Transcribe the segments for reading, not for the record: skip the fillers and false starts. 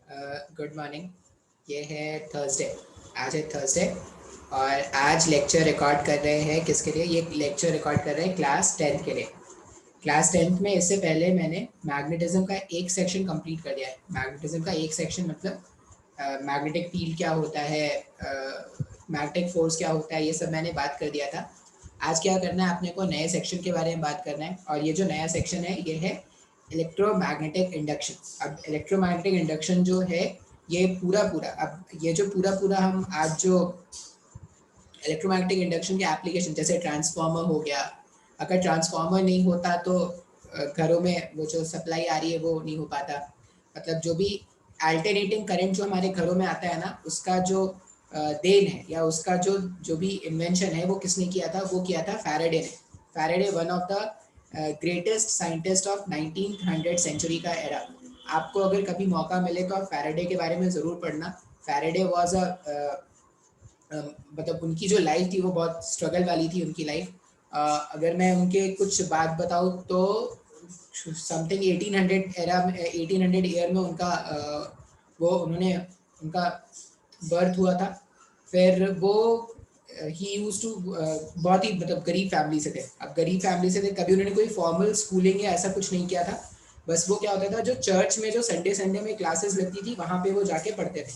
Good morning. ये है Thursday. आज है थर्सडे और आज लेक्चर रिकॉर्ड कर रहे हैं। किसके लिए ये लेक्चर रिकॉर्ड कर रहे हैं? क्लास टेंथ के लिए। क्लास टेंथ में इससे पहले मैंने मैग्नेटिज्म का एक सेक्शन कंप्लीट कर दिया है। मैग्नेटिज्म का एक सेक्शन मतलब मैग्नेटिक फील्ड क्या होता है, मैग्नेटिक फोर्स क्या होता है, ये सब मैंने बात कर दिया था। आज क्या करना है, अपने को नए सेक्शन के बारे में बात करना है और ये जो नया सेक्शन है ये है इलेक्ट्रोमैग्नेटिक इंडक्शन। अब इलेक्ट्रोमैग्नेटिक इंडक्शन जो है ये पूरा पूरा, अब ये जो पूरा पूरा हम आज जो इलेक्ट्रोमैग्नेटिक इंडक्शन के एप्लीकेशन जैसे ट्रांसफार्मर हो गया, अगर ट्रांसफार्मर नहीं होता तो घरों में वो जो सप्लाई आ रही है वो नहीं हो पाता। मतलब जो भी अल्टरनेटिंग करंट जो हमारे घरों में आता है ना, उसका जो देन है या उसका जो जो भी इन्वेंशन है वो किसने किया था? वो किया था फैराडे ने। Faraday one of the greatest scientist of 1900 century का एरा। आपको अगर कभी मौका मिले तो आप फैराडे के बारे में ज़रूर पढ़ना। फैराडे वॉज मतलब उनकी जो लाइफ थी वो बहुत स्ट्रगल वाली थी उनकी लाइफ। अगर मैं उनके कुछ बात बताऊँ तो समथिंग 1800 एरा में, 1800 ईयर में उनका वो उन्होंने उनका बर्थ हुआ था। फिर वो ही यूज टू बहुत ही मतलब गरीब फैमिली से थे। अब गरीब फैमिली से थे, कभी उन्होंने कोई फॉर्मल स्कूलिंग या ऐसा कुछ नहीं किया था। बस वो क्या होता था, जो चर्च में जो संडे संडे में क्लासेस लगती थी वहाँ पे वो जाके पढ़ते थे।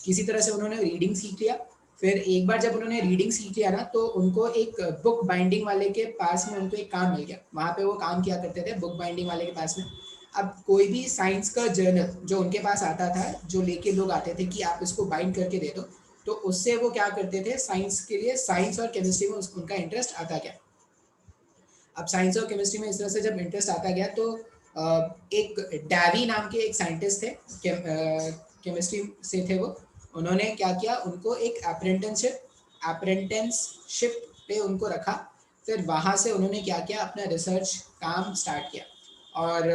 किसी तरह से उन्होंने रीडिंग सीख लिया। फिर एक बार जब उन्होंने रीडिंग सीख लिया ना, तो उनको एक बुक बाइंडिंग वाले के पास में उनको एक काम मिल गया। वहाँ पे वो काम किया करते थे बुक बाइंडिंग वाले के पास में। अब कोई भी साइंस का जर्नल जो उनके पास आता था, जो लेके लोग आते थे कि आप इसको बाइंड करके दे दो, तो उससे वो क्या करते थे, साइंस के लिए साइंस और केमिस्ट्री में उनका इंटरेस्ट आता गया। अब साइंस और केमिस्ट्री में इस तरह से जब इंटरेस्ट आता गया तो एक डैवी नाम के एक साइंटिस्ट थे, केमिस्ट्री से थे वो। उन्होंने क्या किया, उनको एक अप्रेंटिसशिप पे उनको रखा। फिर वहाँ से उन्होंने क्या किया, अपना रिसर्च काम स्टार्ट किया। और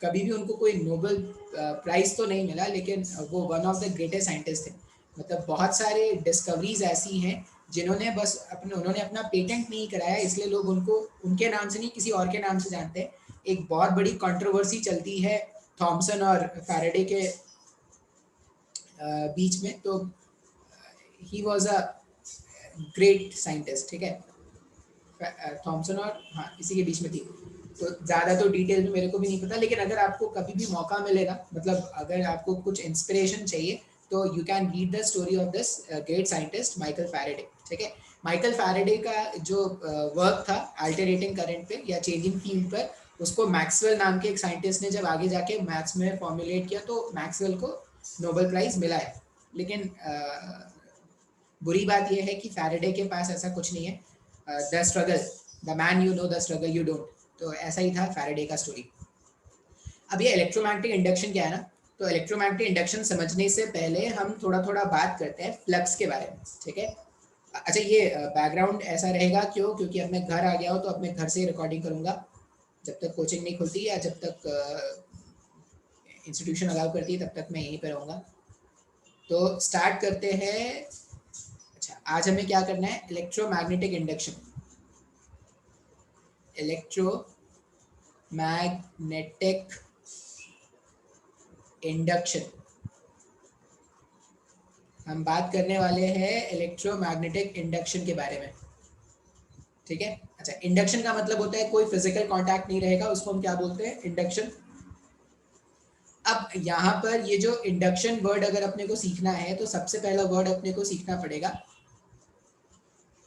कभी भी उनको कोई नोबेल प्राइज़ तो नहीं मिला, लेकिन वो one of the greatest scientist थे। मतलब बहुत सारे डिस्कवरीज ऐसी हैं जिन्होंने बस अपने उन्होंने अपना पेटेंट नहीं कराया, इसलिए लोग उनको उनके नाम से नहीं किसी और के नाम से जानते हैं। एक बहुत बड़ी कंट्रोवर्सी चलती है थॉमसन और फैराडे के बीच में। तो he was a great scientist, ठीक है। थॉमसन और हाँ इसी के बीच में थी। तो ज़्यादा तो डिटेल में मेरे को भी नहीं पता, लेकिन अगर आपको कभी भी मौका मिलेगा, मतलब अगर आपको कुछ इंस्पिरेशन चाहिए, तो you can read the story of this great scientist Michael Faraday, ठीक है। माइकल फैराडे का जो वर्क था अल्टरनेटिंग करंट पे या चेंजिंग फील्ड पर, उसको मैक्सवेल नाम के एक साइंटिस्ट ने जब आगे जाके मैथ्स में फॉर्मुलेट किया, तो मैक्सवेल को नोबेल प्राइज़ मिला है। लेकिन बुरी बात यह है कि फैराडे के पास ऐसा कुछ नहीं है। The struggle, the man you know, the struggle you don't. तो ऐसा ही था फैराडे का स्टोरी। अब ये इलेक्ट्रोमैग्नेटिक इंडक्शन क्या है ना, तो इलेक्ट्रोमैग्नेटिक इंडक्शन समझने से पहले हम थोड़ा थोड़ा बात करते हैं फ्लक्स के बारे में, ठीक है। अच्छा, ये बैकग्राउंड ऐसा रहेगा क्यों? क्योंकि अब मैं घर आ गया हूँ, तो अब मैं घर से रिकॉर्डिंग करूँगा। जब तक कोचिंग नहीं खुलती या जब तक इंस्टीट्यूशन अलाउ करती है, तब तक मैं यहीं पर रहूँगा। तो स्टार्ट करते हैं। अच्छा, आज हमें क्या करना है? Electromagnetic induction. इलेक्ट्रोमैग्नेटिक इंडक्शन हम बात करने वाले हैं इलेक्ट्रोमैग्नेटिक इंडक्शन के बारे में, ठीक है। अच्छा, इंडक्शन का मतलब होता है कोई फिजिकल कांटेक्ट नहीं रहेगा, उसको हम क्या बोलते हैं? इंडक्शन। अब यहाँ पर ये जो इंडक्शन वर्ड अगर अपने को सीखना है, तो सबसे पहला वर्ड अपने को सीखना पड़ेगा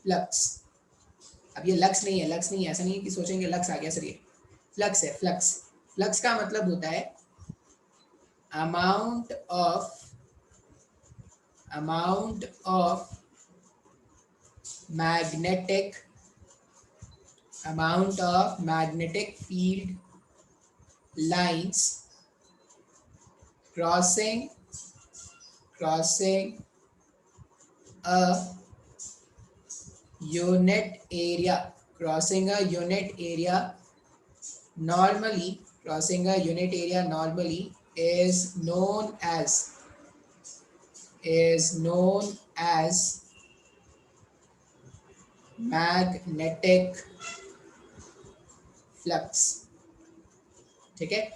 फ्लक्स। अब ये लक्स नहीं है, लक्स नहीं है, ऐसा नहीं है कि सोचेंगे लक्स आ गया सर, ये फ्लक्स है। फ्लक्स, फ्लक्स का मतलब होता है amount of magnetic field lines crossing a unit area, normally is known as magnetic flux, ठीक है।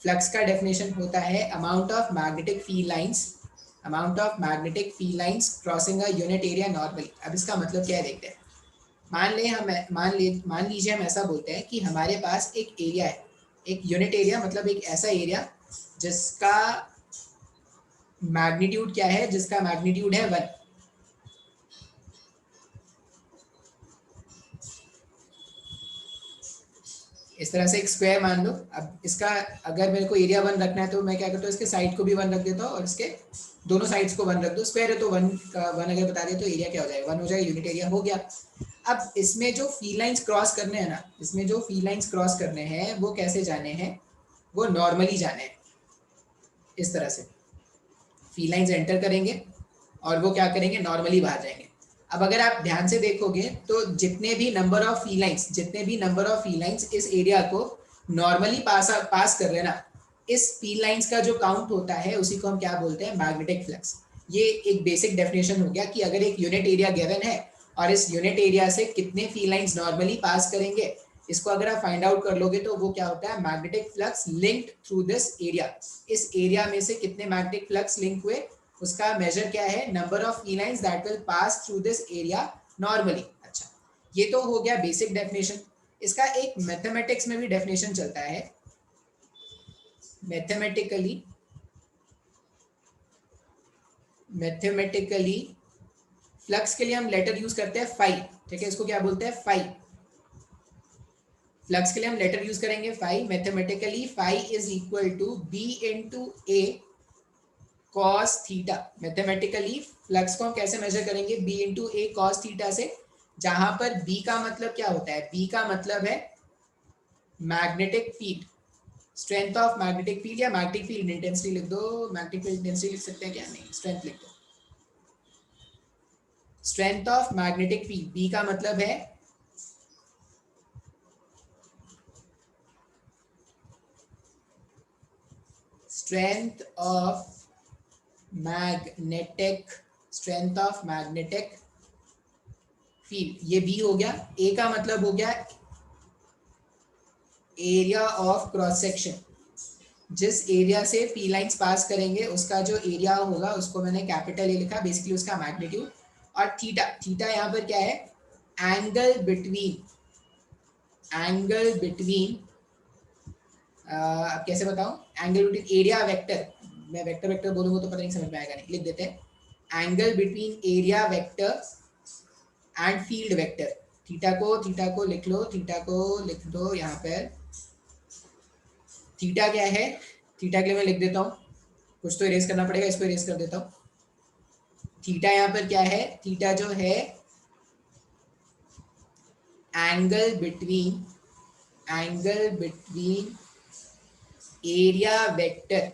फ्लक्स का डेफिनेशन होता है amount of magnetic field lines crossing a unit area normally. अब इसका मतलब क्या है देखते हैं। मान लीजिए हम ऐसा बोलते हैं कि हमारे पास एक एरिया है, एक यूनिट एरिया मतलब एक ऐसा एरिया जिसका मैग्नीट्यूड क्या है, जिसका मैग्नीट्यूड है 1। इस तरह से एक स्क्वायर मान लो। अब इसका अगर मेरे को एरिया 1 रखना है तो मैं क्या करता हूँ, इसके साइड को भी 1 रख देता हूँ और इसके दोनों साइड्स को 1 रख दो। स्क्वायर है तो 1 का 1 अगर बता दिया तो एरिया क्या हो जाएगा, 1 हो जाएगा, यूनिट एरिया हो गया। अब इसमें जो फील्ड लाइंस क्रॉस करने हैं ना, इसमें जो फील्ड लाइंस क्रॉस करने हैं वो कैसे जाने हैं, वो नॉर्मली जाने हैं। इस तरह से फील्ड लाइंस एंटर करेंगे और वो क्या करेंगे, नॉर्मली बाहर जाएंगे। अब अगर आप ध्यान से देखोगे तो जितने भी नंबर ऑफ फील्ड लाइंस इस एरिया को नॉर्मली पास कर रहे हैं ना, इस फील्ड लाइंस का जो काउंट होता है उसी को हम क्या बोलते हैं, मैग्नेटिक फ्लक्स। ये एक बेसिक डेफिनेशन हो गया कि अगर एक यूनिट एरिया गिवन है और इस यूनिट एरिया से कितने फील्ड लाइंस नॉर्मली पास करेंगे, इसको अगर आप फाइंड आउट कर लोगे तो वो क्या होता है, magnetic flux linked through this area. इस एरिया में से कितने मैग्नेटिक फ्लक्स लिंक हुए, उसका मेजर क्या है, number of field lines that will pass through this area normally. अच्छा, ये तो हो गया बेसिक डेफिनेशन। इसका एक मैथमेटिक्स में भी डेफिनेशन चलता है। मैथमेटिकली फ्लक्स के लिए हम लेटर यूज करते हैं फाई। ठीक है, इसको क्या बोलते हैं, फाई। फ्लक्स के लिए हम लेटर यूज करेंगे phi. Mathematically phi is equal to B into A cos theta. Mathematically flux को हम कैसे मेजर करेंगे, B into A cos theta से, जहां पर बी का मतलब क्या होता है, बी का मतलब है magnetic field, strength of magnetic field, या मैग्नेटिक फील्ड इंटेंसिटी लिख दो। मैग्नेटिक फील्ड इंटेंसिटी लिख सकते हैं क्या, नहीं, स्ट्रेंथ लिख दो। Strength of magnetic field, B का मतलब है स्ट्रेंथ ऑफ मैग्नेटिक फील्ड, ये बी हो गया। ए का मतलब हो गया एरिया ऑफ क्रॉस सेक्शन, जिस एरिया से फील्ड लाइंस पास करेंगे उसका जो एरिया होगा उसको मैंने कैपिटल ए लिखा, बेसिकली उसका मैग्नीट्यूड। और थीटा, थीटा यहाँ पर क्या है, एंगल बिटवीन अब कैसे बताऊं, एंगल बिटवीन एरिया वेक्टर, मैं वेक्टर बोलूंगा तो पता नहीं समझ में आएगा, नहीं, लिख देते हैं angle between area vector and field vector. Theta को लिख लो, थीटा को लिख दो यहाँ पर। थीटा क्या है, थीटा के लिए मैं लिख देता हूँ, कुछ तो इरेज करना पड़ेगा, इसको इरेज कर देता हूँ। थीटा यहाँ पर क्या है, थीटा जो है angle between area vector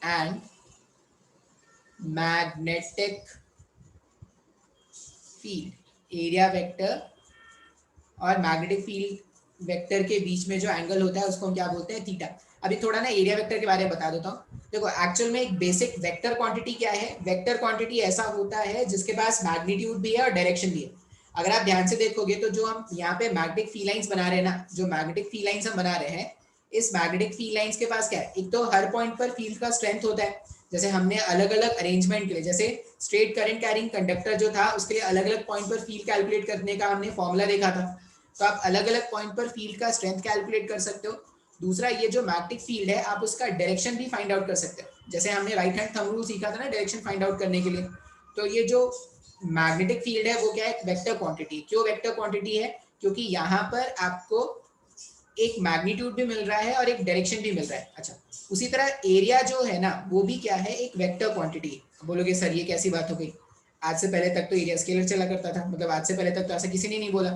and magnetic field. Area vector और मैग्नेटिक फील्ड वेक्टर के बीच में जो एंगल होता है उसको हम क्या बोलते हैं, थीटा। अभी थोड़ा ना एरिया वेक्टर के बारे में बता देता हूँ। देखो एक्चुअल में एक बेसिक वेक्टर क्वांटिटी क्या है, वेक्टर क्वांटिटी ऐसा होता है जिसके पास मैग्नीट्यूड भी है और डायरेक्शन भी है। अगर आप ध्यान से देखोगे तो जो हम यहाँ पे मैग्नेटिक फील्ड लाइंस बना रहे हैं ना, जो मैग्नेटिक फील्ड लाइंस हम बना रहे हैं, इस मैग्नेटिक फील्ड लाइंस के पास क्या है, एक तो हर पॉइंट पर फील्ड का स्ट्रेंथ होता है। जैसे हमने अलग अलग अरेंजमेंट के लिए, जैसे स्ट्रेट करंट कैरिंग कंडक्टर जो था उसके लिए अलग अलग पॉइंट पर फील्ड कैलकुलेट करने का हमने फॉर्मूला देखा था। तो आप अलग अलग पॉइंट पर फील्ड का स्ट्रेंथ कैलकुलेट कर सकते हो। दूसरा, ये जो मैग्नेटिक फील्ड है आप उसका डायरेक्शन भी फाइंड आउट कर सकते हो। जैसे हमने राइट हैंड थंब रूल सीखा था ना डायरेक्शन फाइंड आउट करने के लिए। तो ये जो मैग्नेटिक फील्ड है वो क्या है, वेक्टर क्वांटिटी। क्यों वेक्टर क्वांटिटी है, क्योंकि यहाँ पर आपको एक मैग्नीट्यूड भी मिल रहा है और एक डायरेक्शन भी मिल रहा है। अच्छा, उसी तरह एरिया जो है ना वो भी क्या है, एक वेक्टर क्वांटिटी। बोलोगे सर ये कैसी बात हो गई, आज से पहले तक तो एरिया स्केलर चला करता था, मतलब आज से पहले तक तो ऐसा किसी ने नहीं बोला।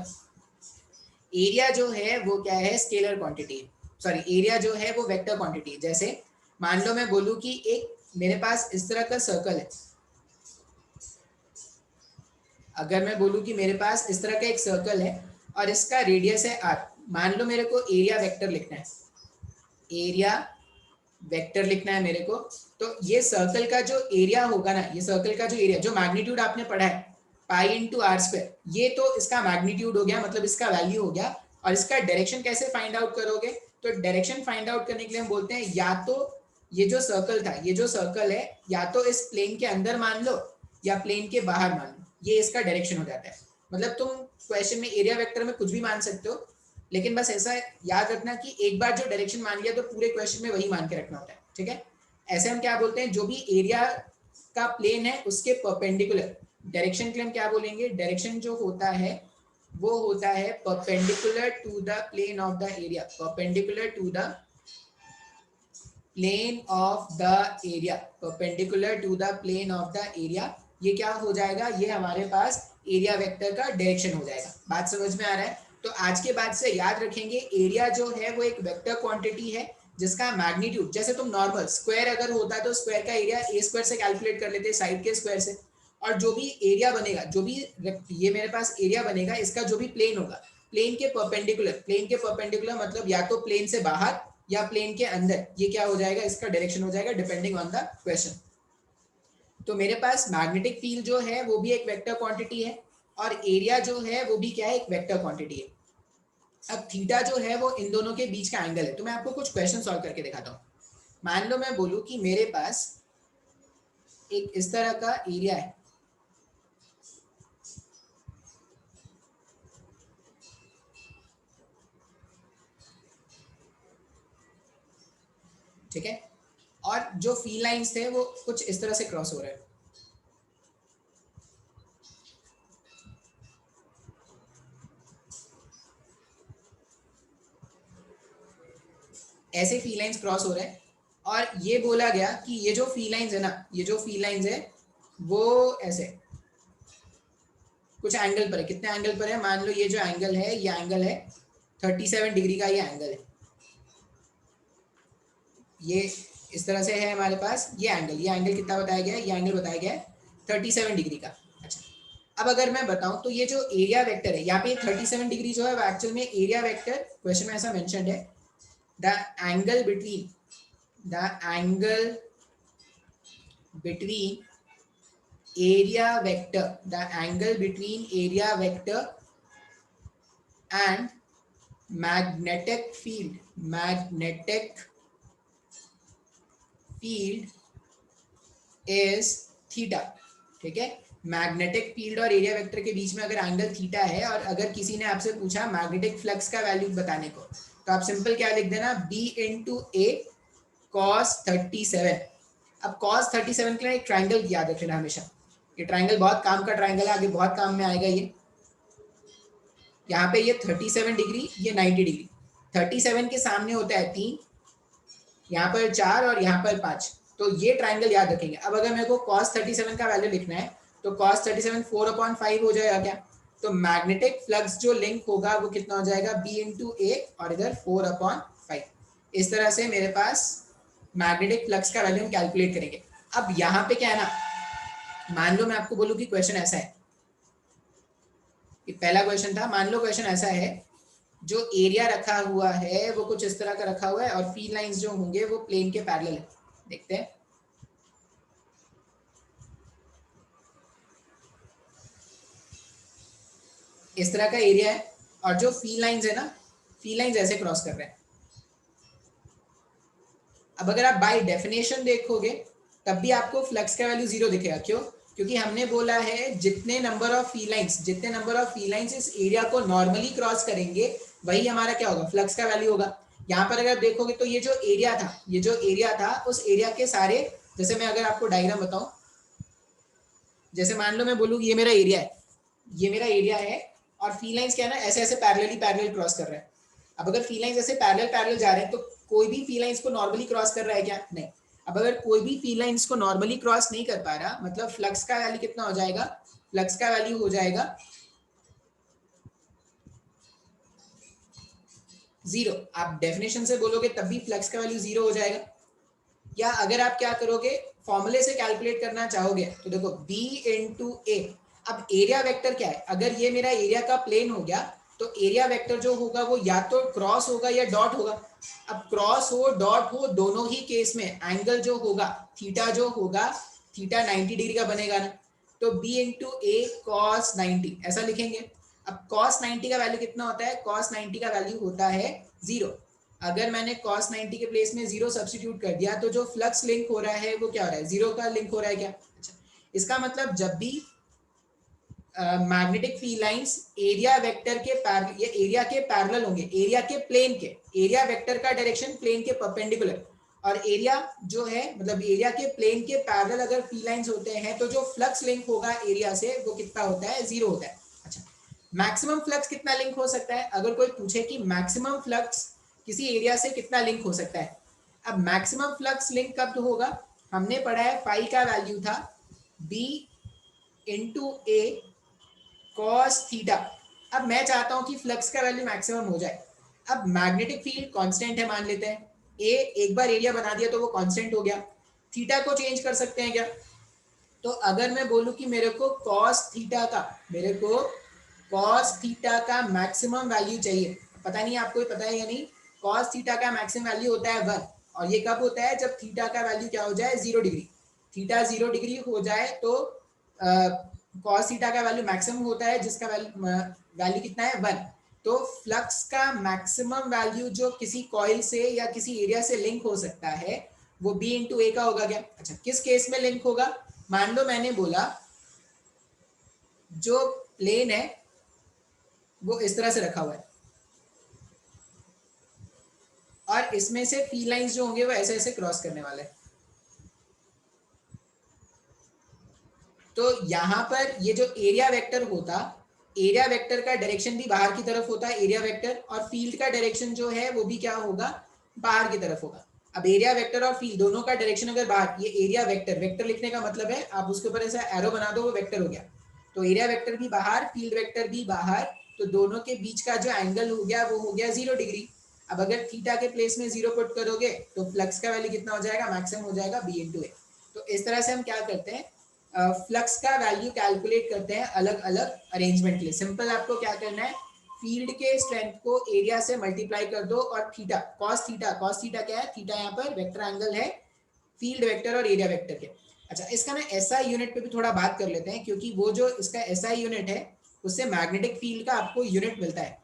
एरिया जो है वो क्या है, स्केलर क्वांटिटी, सॉरी एरिया जो है वो वेक्टर क्वांटिटी। जैसे मान लो मैं बोलूं कि एक मेरे पास इस तरह का सर्कल है, अगर मैं बोलूं कि मेरे पास इस तरह का एक सर्कल है और इसका रेडियस है r, मान लो मेरे को एरिया वेक्टर लिखना है, एरिया वेक्टर लिखना है मेरे को। तो ये सर्कल का जो एरिया होगा ना, ये सर्कल का जो एरिया, जो मैग्नीट्यूड आपने पढ़ा है पाई इंटू आर स्क्वायर, ये तो इसका मैग्नीट्यूड हो गया, मतलब इसका वैल्यू हो गया और इसका डायरेक्शन कैसे फाइंड आउट करोगे? तो डायरेक्शन फाइंड आउट करने के लिए हम बोलते हैं या तो ये जो सर्कल था, ये जो सर्कल है, या तो इस प्लेन के अंदर मान लो या प्लेन के बाहर मान लो, ये इसका डायरेक्शन हो जाता है। मतलब तुम क्वेश्चन में एरिया वेक्टर में कुछ भी मान सकते हो, लेकिन बस ऐसा याद रखना कि एक बार जो डायरेक्शन मान लिया तो पूरे क्वेश्चन में वही मान के रखना होता है, ठीक है? ऐसे हम क्या बोलते हैं, जो भी एरिया का प्लेन है उसके परपेंडिकुलर डायरेक्शन के लिए हम क्या बोलेंगे? डायरेक्शन जो होता है वो होता है perpendicular to the plane of the area, perpendicular to the plane of the area, perpendicular to the plane of the area. ये क्या हो जाएगा? ये हमारे पास एरिया वेक्टर का डायरेक्शन हो जाएगा। बात समझ में आ रहा है? तो आज के बाद से याद रखेंगे, एरिया जो है वो एक वेक्टर क्वांटिटी है जिसका मैग्नीट्यूड, जैसे तुम नॉर्मल स्क्वायर अगर होता तो स्क्वायर का एरिया ए स्क्वायर से कैलकुलेट कर लेते, साइड के स्क्वायर से, और जो भी एरिया बनेगा, जो भी ये मेरे पास एरिया बनेगा, इसका जो भी प्लेन होगा, प्लेन के परपेंडिकुलर, प्लेन के परपेंडिकुलर मतलब या तो प्लेन से बाहर या प्लेन के अंदर, ये क्या हो जाएगा? इसका डायरेक्शन हो जाएगा डिपेंडिंग ऑन द क्वेश्चन। तो मेरे पास मैग्नेटिक फील्ड जो है वो भी एक वेक्टर क्वांटिटी है, और एरिया जो है वो भी क्या है? एक वेक्टर क्वांटिटी है। अब थीटा जो है वो इन दोनों के बीच का एंगल है। तो मैं आपको कुछ क्वेश्चन सॉल्व करके दिखाता हूँ। मान लो मैं बोलूँ कि मेरे पास एक इस तरह का एरिया है, ठीक है, और जो फील्ड लाइंस थे वो कुछ इस तरह से क्रॉस हो रहे हैं। ऐसे फील्ड लाइंस क्रॉस हो रहे हैं, और ये बोला गया कि ये जो फील्ड लाइंस है ना, ये जो फील्ड लाइंस है वो ऐसे कुछ एंगल पर है। कितने एंगल पर है? मान लो ये जो एंगल है, ये एंगल है 37 डिग्री का, ये एंगल है, ये इस तरह से है हमारे पास ये एंगल। ये एंगल कितना बताया गया है? ये एंगल बताया गया है 37 डिग्री का। अच्छा, अब अगर मैं बताऊं तो ये जो एरिया वेक्टर है यहाँ पे 37 डिग्री जो है वो एक्चुअल में एरिया वेक्टर, क्वेश्चन में ऐसा मेंशन्ड है, the angle between, the angle between area vector, the angle between area vector and magnetic field, magnetic field is theta, ठीक है? मैग्नेटिक फील्ड और एरिया वेक्टर के बीच में अगर एंगल थीटा है, और अगर किसी ने आपसे पूछा मैग्नेटिक फ्लक्स का वैल्यू बताने को, तो आप सिंपल क्या लिख देना? b इंटू ए cos 37। अब cos 37 के लिए एक ट्राइंगल याद रखना हमेशा, ये ट्राइंगल बहुत काम का ट्राइंगल है, आगे बहुत काम में आएगा। ये यहाँ पे ये 37 डिग्री, ये 90 डिग्री, 37 के सामने होता है 3, यहाँ पर 4 और यहाँ पर 5, तो ये ट्राइंगल याद रखेंगे। अब अगर मेरे को cos 37 का वैल्यू लिखना है तो cos 37 4/5 हो जाएगा क्या? तो मैग्नेटिक फ्लक्स जो लिंक होगा वो कितना हो जाएगा? b इंटू ए और इधर 4/5। इस तरह से मेरे पास मैग्नेटिक फ्लक्स का वैल्यू हम कैलकुलेट करेंगे। अब यहाँ पे क्या है ना, मान लो मैं आपको बोलूँ कि क्वेश्चन ऐसा है, ये पहला क्वेश्चन था, मान लो क्वेश्चन ऐसा है, जो एरिया रखा हुआ है वो कुछ इस तरह का रखा हुआ है, और फील्ड लाइंस जो होंगे वो प्लेन के पैरेलल है। देखते हैं, इस तरह का एरिया है, और जो फील्ड लाइंस है ना, फील्ड लाइंस ऐसे क्रॉस कर रहे हैं। अब अगर आप बाय डेफिनेशन देखोगे तब भी आपको फ्लक्स का वैल्यू 0 दिखेगा। क्यों? क्योंकि हमने बोला है जितने नंबर ऑफ फील्ड लाइंस, जितने नंबर ऑफ फील्ड लाइंस इस एरिया को नॉर्मली क्रॉस करेंगे वही हमारा क्या होगा? फ्लक्स का वैल्यू होगा। यहाँ पर अगर देखोगे तो ये जो एरिया था, ये जो एरिया था उस एरिया के सारे, जैसे मैं अगर आपको डायग्राम बताऊं, जैसे मान लो मैं बोलूँ ये मेरा एरिया है, ये मेरा एरिया है, और फील्ड लाइंस क्या है ना, ऐसे ऐसे पैरेलल क्रॉस कर रहे हैं। अब अगर फील्ड लाइंस ऐसे पैरेलल जा रहे हैं तो कोई भी फील्ड लाइंस को नॉर्मली क्रॉस कर रहा है क्या? नहीं। अब अगर कोई भी फील्ड लाइंस को नॉर्मली क्रॉस नहीं कर पा रहा, मतलब फ्लक्स का वैल्यू कितना हो जाएगा? फ्लक्स का वैल्यू हो जाएगा 0। आप डेफिनेशन से बोलोगे तब भी फ्लक्स का वैल्यू 0 हो जाएगा। या अगर आप क्या करोगे, फॉर्मूले से कैलकुलेट करना चाहोगे तो देखो b इंटू ए। अब एरिया वेक्टर क्या है? अगर ये मेरा एरिया का प्लेन हो गया तो एरिया वेक्टर जो होगा वो या तो क्रॉस होगा या डॉट होगा। अब क्रॉस हो डॉट हो दोनों ही केस में एंगल जो होगा, थीटा जो होगा, थीटा 90 डिग्री का बनेगा ना, तो b इंटू ए कॉस 90 ऐसा लिखेंगे। अब cos 90 का वैल्यू कितना होता है? cos 90 का वैल्यू होता है 0। अगर मैंने cos 90 के प्लेस में 0 सब्स्टिट्यूट कर दिया तो जो फ्लक्स लिंक हो रहा है वो क्या हो रहा है? 0 का लिंक हो रहा है क्या? अच्छा, इसका मतलब जब भी magnetic field lines area vector के पैरेलल, ये एरिया के पैरेलल होंगे, एरिया के प्लेन के, एरिया वेक्टर का डायरेक्शन प्लेन के परपेंडिकुलर, और एरिया जो है मतलब एरिया के प्लेन के पैरेलल अगर फील्ड लाइंस होते हैं तो जो फ्लक्स लिंक होगा एरिया से वो कितना होता है? 0 होता है। अच्छा, मैक्सिमम फ्लक्स कितना लिंक हो सकता है? अगर कोई पूछे कि मैक्सिमम फ्लक्स किसी एरिया से कितना लिंक हो सकता है, अब मैक्सिमम फ्लक्स लिंक कब होगा? हमने पढ़ा है फाई का वैल्यू था b into A cos theta. अब मैं चाहता हूं कि फ्लक्स का वैल्यू मैक्सिमम हो जाए। अब मैग्नेटिक फील्ड कांस्टेंट है मान लेते हैं, ए एक बार एरिया बना दिया तो वो कांस्टेंट हो गया। थीटा को चेंज कर सकते हैं क्या? तो अगर मैं बोलूं कि मेरे को कॉस थीटा का मैक्सिमम वैल्यू चाहिए, पता नहीं आपको पता है या नहीं, कॉस थीटा का मैक्सिमम वैल्यू होता है 1, और ये कब होता है? जब थीटा का वैल्यू क्या हो जाए? 0 डिग्री। थीटा 0 डिग्री हो जाए तो कॉस थीटा का वैल्यू मैक्सिमम होता है, जिसका वैल्यू कितना है? 1। तो फ्लक्स का मैक्सिमम वैल्यू जो किसी कॉइल से या किसी एरिया से लिंक हो सकता है वो b इंटू ए का होगा क्या? अच्छा, किस केस में लिंक होगा? मान लो मैंने बोला जो प्लेन है वो इस तरह से रखा हुआ है और इसमें से फील्ड लाइंस जो होंगे वो ऐसे ऐसे क्रॉस करने वाले हैं। तो यहाँ पर ये जो एरिया वेक्टर होता, एरिया वेक्टर का डायरेक्शन भी बाहर की तरफ होता है एरिया वेक्टर, और फील्ड का डायरेक्शन जो है वो भी क्या होगा? बाहर की तरफ होगा। अब एरिया वेक्टर और फील्ड दोनों का डायरेक्शन अगर बाहर, ये एरिया वेक्टर, वेक्टर लिखने का मतलब है आप उसके ऊपर ऐसा एरो बना दो वो वेक्टर हो गया। तो एरिया वेक्टर भी बाहर, फील्ड वेक्टर भी बाहर, तो दोनों के बीच का जो एंगल हो गया वो हो गया 0 डिग्री। अब अगर थीटा के प्लेस में 0 पुट करोगे तो फ्लक्स का वैल्यू कितना हो जाएगा? मैक्सिमम हो जाएगा b इंटू ए। तो इस तरह से हम क्या करते हैं? फ्लक्स का वैल्यू कैलकुलेट करते हैं अलग अलग अरेंजमेंट के लिए। सिंपल आपको क्या करना है? फील्ड के स्ट्रेंथ को एरिया से मल्टीप्लाई कर दो और थीटा, कॉस थीटा क्या है? थीटा यहाँ पर वेक्टर एंगल है फील्ड वेक्टर और एरिया वेक्टर के। अच्छा, इसका ना एसआई यूनिट पे भी थोड़ा बात कर लेते हैं, क्योंकि वो जो इसका एसआई यूनिट है उससे मैग्नेटिक फील्ड का आपको यूनिट मिलता है।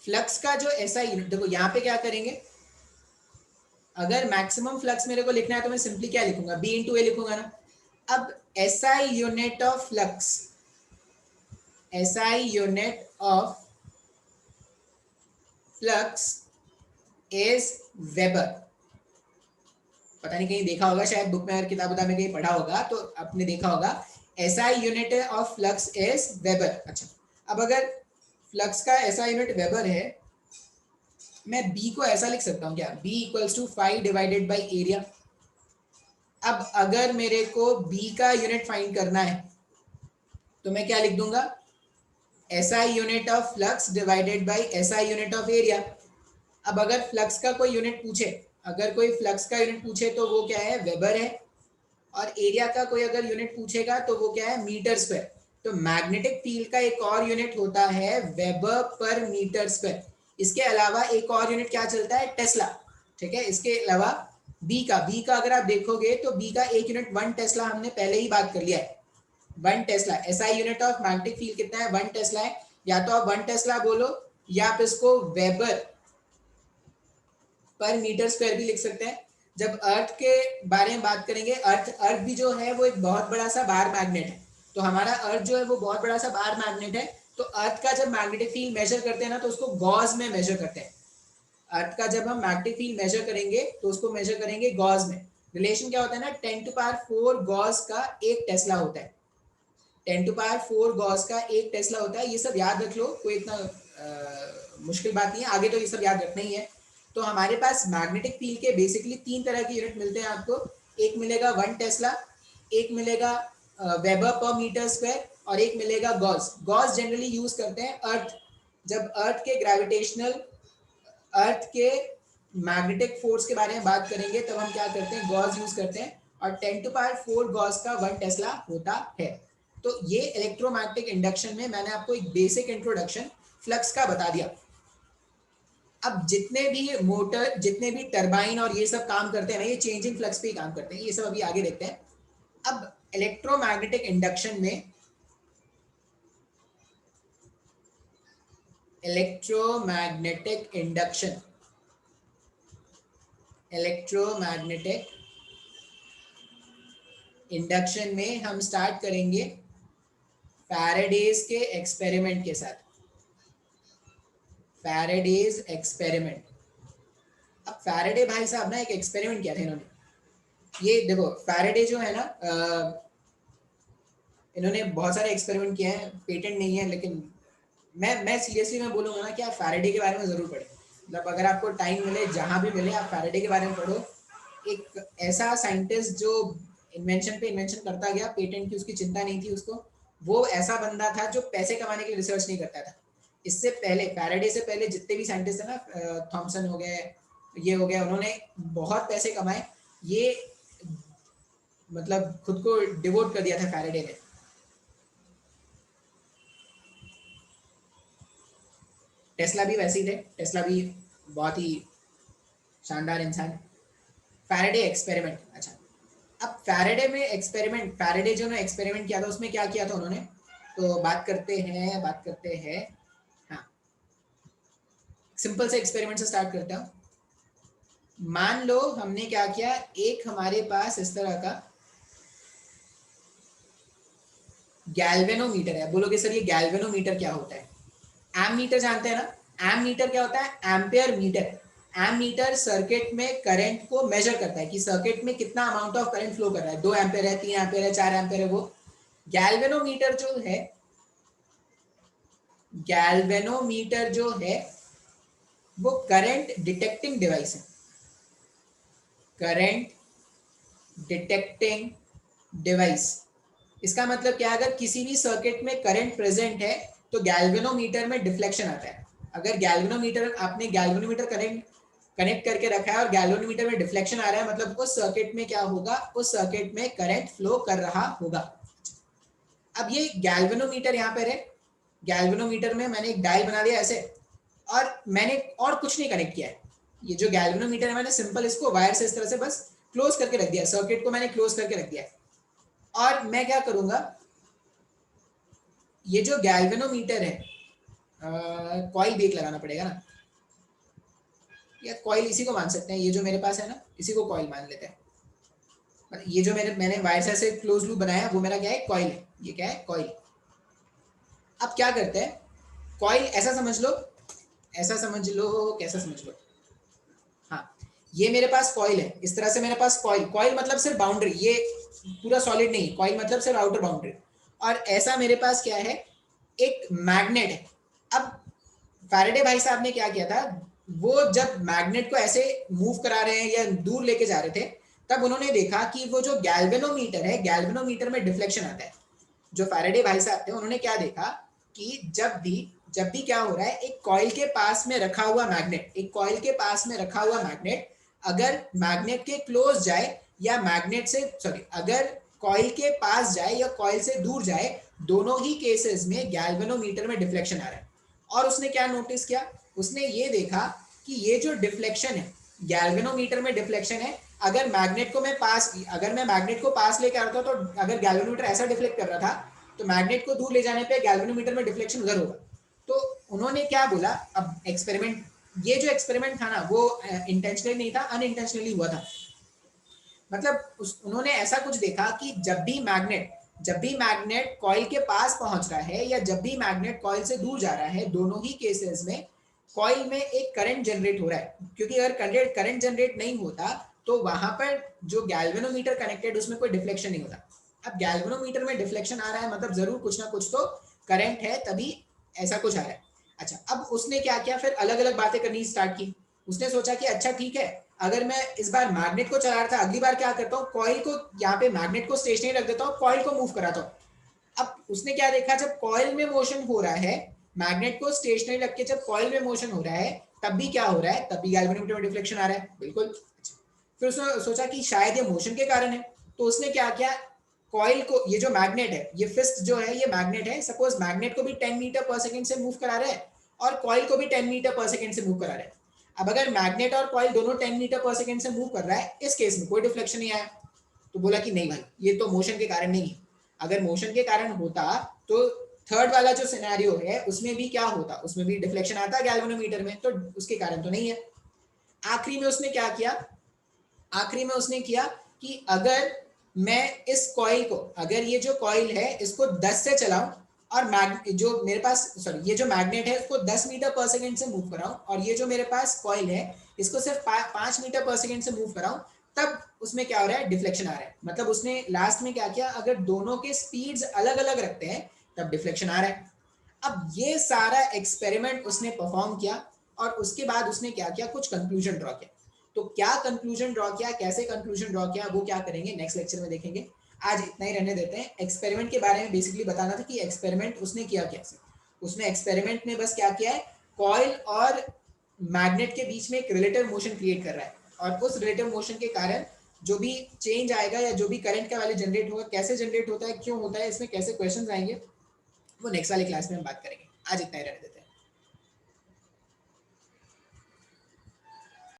फ्लक्स का जो एसआई यूनिट, देखो यहाँ पे क्या करेंगे, अगर मैक्सिमम फ्लक्स मेरे को लिखना है तो मैं सिंपली क्या लिखूंगा? b इंटू ए लिखूंगा ना। अब SI unit of flux, SI unit of flux is weber. पता नहीं कहीं देखा होगा, शायद बुक में और किताब में कहीं पढ़ा होगा तो आपने देखा होगा SI unit of flux is weber. अच्छा, अब अगर फ्लक्स का एसआई यूनिट वेबर है, मैं b को ऐसा लिख सकता हूँ क्या? b equals to 5 divided by area. अब अगर मेरे को b का यूनिट फाइंड करना है तो मैं क्या लिख दूंगा? SI unit of flux divided by SI unit of area. अब अगर फ्लक्स का कोई यूनिट पूछे, अगर कोई फ्लक्स का यूनिट पूछे तो वो क्या है? वेबर है। और एरिया का कोई अगर यूनिट पूछेगा तो वो क्या है? Metre square. तो मैग्नेटिक फील्ड का एक और यूनिट होता है वेबर पर मीटर स्क्वायर। इसके अलावा एक और यूनिट क्या चलता है? टेस्ला। ठीक है, इसके अलावा बी का अगर आप देखोगे तो बी का एक यूनिट 1 टेस्ला, हमने पहले ही बात कर लिया है। 1 Tesla SI unit of magnetic field कितना है? 1 टेस्ला है। या तो आप 1 टेस्ला बोलो या आप इसको वेबर पर मीटर स्क्वायर भी लिख सकते हैं। जब अर्थ के बारे में बात करेंगे, अर्थ भी जो है वो एक बहुत बड़ा सा बार मैग्नेट है। तो हमारा अर्थ जो है वो बहुत बड़ा सा बार मैग्नेट है। तो अर्थ का जब मैग्नेटिक फील्ड मेजर करते हैं ना तो उसको गॉस में मेजर करते हैं। अर्थ का जब हम मैग्नेटिक फील्ड मेजर करेंगे तो उसको मेजर करेंगे गॉस में। रिलेशन क्या होता है ना, 10⁴ गॉस का 1 टेस्ला होता है। 10⁴ गॉस का 1 टेस्ला होता है। ये सब याद रख लो, कोई इतना मुश्किल बात नहीं है, आगे तो ये सब याद रखना ही है। तो हमारे पास मैग्नेटिक फील्ड के बेसिकली 3 तरह के यूनिट मिलते हैं आपको। एक मिलेगा 1 टेस्ला, एक मिलेगा वेबर पर मीटर स्क्वायर, और एक मिलेगा गॉस। गॉस जनरली यूज करते हैं अर्थ, जब अर्थ के ग्रेविटेशनल, अर्थ के मैग्नेटिक फोर्स के बारे में बात करेंगे तब हम क्या करते हैं? गॉस यूज करते हैं। और 10⁴ गॉस का 1 टेस्ला होता है। तो ये इलेक्ट्रोमैग्नेटिक इंडक्शन में मैंने आपको एक बेसिक इंट्रोडक्शन फ्लक्स का बता दिया। अब जितने भी मोटर, जितने भी टरबाइन और ये सब काम करते हैं ना, ये चेंजिंग फ्लक्स पे ही काम करते हैं। ये सब अभी आगे देखते हैं। अब इलेक्ट्रोमैग्नेटिक इंडक्शन में इलेक्ट्रोमैग्नेटिक इंडक्शन इलेक्ट्रोमैग्नेटिक इंडक्शन में हम स्टार्ट करेंगे फैराडेज के एक्सपेरिमेंट के साथ। Faraday's experiment. अब फैराडे भाई साहब ना एक एक्सपेरिमेंट किया था इन्होंने। ये देखो फैराडे जो है ना इन्होंने बहुत सारे एक्सपेरिमेंट किए हैं, पेटेंट नहीं है, लेकिन मैं सीरियसली मैं बोलूँगा ना कि आप फैराडे के बारे में ज़रूर पढ़ें। मतलब अगर आपको टाइम मिले, जहाँ भी मिले, आप फैराडे के बारे में पढ़ो। एक ऐसा साइंटिस्ट जो इन्वेंशन पे इन्वेंशन करता गया, पेटेंट की उसकी चिंता नहीं थी उसको। वो ऐसा बंदा था जो पैसे कमाने के लिए रिसर्च नहीं करता था। इससे पहले, फैराडे से पहले जितने भी साइंटिस्ट थे ना, थॉमसन हो गए, ये हो गया, उन्होंने बहुत पैसे कमाए। ये मतलब खुद को डिवोट कर दिया था फैराडे ने। टेस्ला भी वैसे ही थे, टेस्ला भी बहुत ही शानदार इंसान। Faraday experiment. अच्छा, अब फैराडे में एक्सपेरिमेंट, फैराडे जो ने एक्सपेरिमेंट किया था उसमें क्या किया था उन्होंने, तो बात करते हैं। हाँ, सिंपल से एक्सपेरिमेंट से स्टार्ट करता हूँ। मान लो हमने क्या किया, एक हमारे पास इस तरह का गैल्वेनोमीटर है। बोलोगे सर ये गैल्वेनोमीटर क्या होता है? एम मीटर जानते हैं ना? एम मीटर क्या होता है? Ampere metre. Ammeter circuit में करंट को मेजर करता है कि सर्किट में कितना अमाउंट ऑफ करंट फ्लो कर रहा है। 2 एम्पेयर है, 3 एम्पेयर है, 4 एम्पेयर है। वो गैल्वेनोमीटर जो है, गैल्वेनोमीटर जो है वो करंट डिटेक्टिंग डिवाइस है। Current detecting device. इसका मतलब क्या है, अगर किसी भी सर्किट में करंट प्रेजेंट है तो गैल्वेनोमीटर में डिफ्लेक्शन आता है। अगर गैल्वेनोमीटर, आपने गैल्वेनोमीटर कनेक्ट करके रखा है और गैल्वेनोमीटर में डिफ्लेक्शन आ रहा है, मतलब उस सर्किट में क्या होगा, उस सर्किट में करंट फ्लो कर रहा होगा। अब ये गैल्वेनोमीटर यहाँ पर है, गैल्वेनोमीटर में मैंने एक डायल बना दिया ऐसे, और मैंने और कुछ नहीं कनेक्ट किया है। ये जो गैल्वेनोमीटर है मैंने सिंपल इसको वायर से इस तरह से बस क्लोज करके रख दिया, सर्किट को मैंने क्लोज करके रख दिया है। और मैं क्या करूंगा, ये जो गैल्वेनोमीटर है, कॉइल भी एक लगाना पड़ेगा ना, या कॉइल इसी को मान सकते हैं। ये जो मेरे पास है ना, इसी को कॉइल मान लेते हैं। ये जो मैंने वायर से ऐसे क्लोज लूप बनाया, वो मेरा क्या है, कॉइल है। ये क्या है, कॉइल। अब क्या करते हैं, कॉइल ऐसा समझ लो, ऐसा समझ लो, कैसा समझ लो, हाँ, ये मेरे पास कॉइल है, इस तरह से मेरे पास कॉइल। कॉइल मतलब सिर्फ बाउंड्री, ये पूरा सॉलिड नहीं। कॉइल मतलब सिर्फ आउटर बाउंड्री। और ऐसा मेरे पास क्या है, एक मैग्नेट है। अब फैराडे भाई साहब ने क्या किया था, वो जब मैग्नेट को ऐसे मूव करा रहे हैं या दूर लेके जा रहे थे, तब उन्होंने देखा कि वो जो गैल्वेनोमीटर है, गैल्वेनोमीटर में डिफ्लेक्शन आता है। जो फैराडे भाई साहब थे, उन्होंने क्या देखा कि जब भी क्या हो रहा है, एक कॉइल के पास में रखा हुआ मैग्नेट, एक कॉइल के पास में रखा हुआ मैग्नेट अगर मैग्नेट के क्लोज जाए या मैग्नेट से, सॉरी, अगर कॉइल के पास जाए या कॉइल से दूर जाए, दोनों ही केसेस में गैल्वेनोमीटर में डिफ्लेक्शन आ रहा है। और उसने क्या नोटिस किया, उसने ये देखा कि ये जो डिफ्लेक्शन है, गैल्वेनोमीटर में डिफ्लेक्शन है। अगर मैं मैग्नेट को पास लेके आता तो अगर गैल्वेनोमीटर ऐसा डिफ्लेक्ट कर रहा था, तो मैग्नेट को दूर ले जाने पे गैल्वेनोमीटर में डिफ्लेक्शन उधर होगा। तो उन्होंने क्या बोला, अब एक्सपेरिमेंट, ये जो एक्सपेरिमेंट था ना, वो इंटेंशनली नहीं था, अनइंटेंशनली हुआ था। मतलब उन्होंने ऐसा कुछ देखा कि जब भी मैग्नेट कॉइल के पास पहुंच रहा है या जब भी मैग्नेट कॉइल से दूर जा रहा है, दोनों ही केसेस में कॉइल में एक करंट जनरेट हो रहा है। क्योंकि अगर करंट जनरेट नहीं होता तो वहां पर जो गैल्वेनोमीटर कनेक्टेड, उसमें कोई डिफ्लेक्शन नहीं होता। अब गैल्वेनोमीटर में डिफ्लेक्शन आ रहा है, मतलब जरूर कुछ ना कुछ तो करंट है, तभी ऐसा कुछ आ रहा है। अच्छा, अब उसने क्या किया, फिर अलग अलग बातें करनी स्टार्ट की। उसने सोचा कि अच्छा ठीक है, अगर मैं इस बार मैग्नेट को चला रहा था, अगली बार क्या करता हूँ, कॉइल को यहाँ पे मैग्नेट को स्टेशनरी रख देता हूँ, कॉइल को मूव कराता हूँ। अब उसने क्या देखा, जब कॉइल में मोशन हो रहा है, मैग्नेट को स्टेशनरी रख के जब कॉइल में मोशन हो रहा है, तब भी क्या हो रहा है, तब भी गैल्वेनोमीटर में डिफ्लेक्शन आ रहा है। बिल्कुल। अच्छा, फिर उसने सोचा कि शायद ये मोशन के कारण है। तो उसने क्या किया, कॉइल को, ये जो मैग्नेट है, ये फिस्ट जो है, ये मैग्नेट है, सपोज मैग्नेट को भी 10 मीटर पर सेकंड से मूव करा रहा है और कॉइल को भी 10 मीटर पर सेकंड से मूव करा रहा है। अब अगर मैग्नेट और कॉइल दोनों 10 मीटर पर सेकंड से मूव कर रहा है, इस केस में कोई डिफ्लेक्शन नहीं आया। तो बोला कि नहीं भाई ये तो मोशन के कारण नहीं है। अगर मोशन के कारण होता तो थर्ड वाला जो सिनेरियो है उसमें भी क्या होता, उसमें भी डिफ्लेक्शन आता गैल्वेनोमीटर में, तो उसके कारण तो नहीं है। आखिरी में उसने क्या किया, आखिरी में उसने किया कि अगर मैं इस कॉइल को, अगर ये जो कॉइल है इसको 10 से चलाऊं और जो मेरे पास सॉरी ये जो मैग्नेट है उसको 10 मीटर पर सेकेंड से मूव कराऊं और ये जो मेरे पास कॉइल है इसको सिर्फ 5 मीटर पर सेकेंड से मूव कराऊं, तब उसमें क्या हो रहा है, डिफ्लेक्शन आ रहा है। मतलब उसने लास्ट में क्या किया, अगर दोनों के स्पीड्स अलग अलग रखते हैं तब डिफ्लेक्शन आ रहा है। अब ये सारा एक्सपेरिमेंट उसने परफॉर्म किया और उसके बाद उसने क्या किया, कुछ कंक्लूजन ड्रॉ किया। तो क्या कंक्लूजन ड्रॉ किया, कैसे कंक्लूजन ड्रॉ किया, वो क्या करेंगे नेक्स्ट लेक्चर में देखेंगे। आज इतना ही रहने देते हैं। एक्सपेरिमेंट के बारे में बेसिकली बताना था कि एक्सपेरिमेंट उसने किया कैसे। उसने एक्सपेरिमेंट में बस क्या किया है, कॉइल और मैग्नेट के बीच में एक रिलेटिव मोशन क्रिएट कर रहा है और उस रिलेटिव मोशन के कारण जो भी चेंज आएगा या जो भी करंट का वैल्यू जनरेट होगा, कैसे जनरेट होता है, क्यों होता है, इसमें कैसे क्वेश्चंस आएंगे, वो नेक्स्ट वाली क्लास में हम बात करेंगे। आज इतना ही रहने देते हैं।